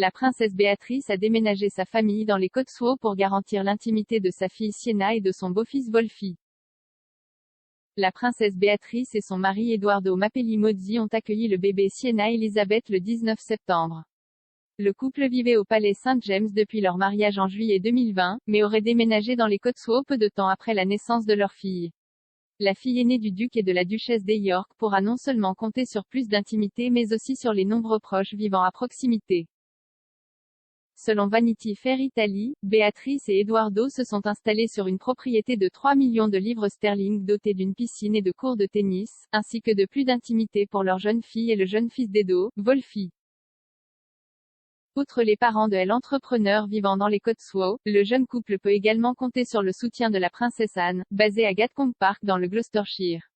La princesse Béatrice a déménagé sa famille dans les Cotswolds pour garantir l'intimité de sa fille Sienna et de son beau-fils Wolfie. La princesse Béatrice et son mari Edoardo Mapelli-Mozzi ont accueilli le bébé Sienna Elizabeth le 19 septembre. Le couple vivait au palais St. James depuis leur mariage en juillet 2020, mais aurait déménagé dans les Cotswolds peu de temps après la naissance de leur fille. La fille aînée du duc et de la duchesse de York pourra non seulement compter sur plus d'intimité mais aussi sur les nombreux proches vivant à proximité. Selon Vanity Fair Italie, Béatrice et Edoardo se sont installés sur une propriété de 3 millions de livres sterling dotée d'une piscine et de cours de tennis, ainsi que de plus d'intimité pour leur jeune fille et le jeune fils d'Edo, Wolfie. Outre les parents de l'entrepreneur vivant dans les Cotswolds, le jeune couple peut également compter sur le soutien de la princesse Anne, basée à Gatcombe Park dans le Gloucestershire.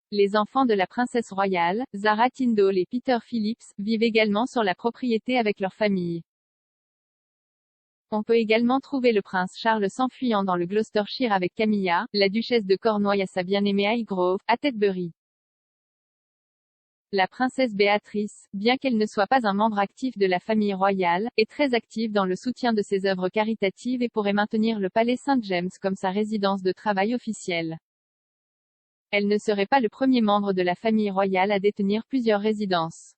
Les enfants de la princesse royale, Zara Tindall et Peter Phillips, vivent également sur la propriété avec leur famille. On peut également trouver le prince Charles s'enfuyant dans le Gloucestershire avec Camilla, la duchesse de Cornouailles à sa bien-aimée Highgrove, à Tetbury. La princesse Béatrice, bien qu'elle ne soit pas un membre actif de la famille royale, est très active dans le soutien de ses œuvres caritatives et pourrait maintenir le palais St. James comme sa résidence de travail officielle. Elle ne serait pas le premier membre de la famille royale à détenir plusieurs résidences.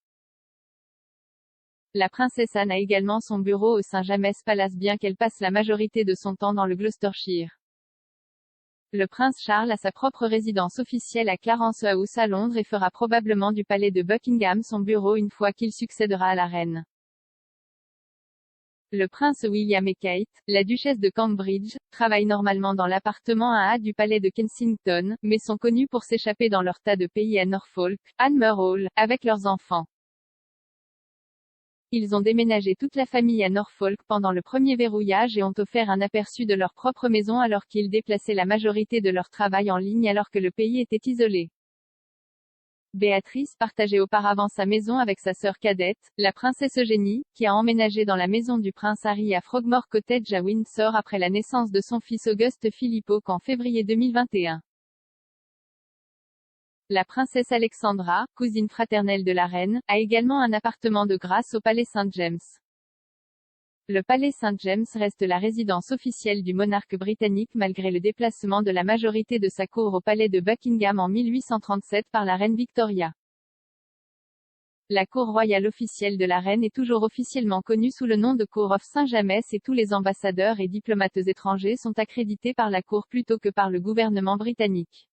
La princesse Anne a également son bureau au St. James Palace bien qu'elle passe la majorité de son temps dans le Gloucestershire. Le prince Charles a sa propre résidence officielle à Clarence House à Londres et fera probablement du palais de Buckingham son bureau une fois qu'il succédera à la reine. Le prince William et Kate, la duchesse de Cambridge, travaillent normalement dans l'appartement 1A du palais de Kensington, mais sont connus pour s'échapper dans leur tas de pays à Norfolk, Anmer Hall, avec leurs enfants. Ils ont déménagé toute la famille à Norfolk pendant le premier verrouillage et ont offert un aperçu de leur propre maison alors qu'ils déplaçaient la majorité de leur travail en ligne alors que le pays était isolé. Béatrice partageait auparavant sa maison avec sa sœur cadette, la princesse Eugénie, qui a emménagé dans la maison du prince Harry à Frogmore Cottage à Windsor après la naissance de son fils Auguste Philippe en février 2021. La princesse Alexandra, cousine fraternelle de la reine, a également un appartement de grâce au palais St. James. Le palais St. James reste la résidence officielle du monarque britannique malgré le déplacement de la majorité de sa cour au palais de Buckingham en 1837 par la reine Victoria. La cour royale officielle de la reine est toujours officiellement connue sous le nom de Cour of St. James et tous les ambassadeurs et diplomates étrangers sont accrédités par la cour plutôt que par le gouvernement britannique.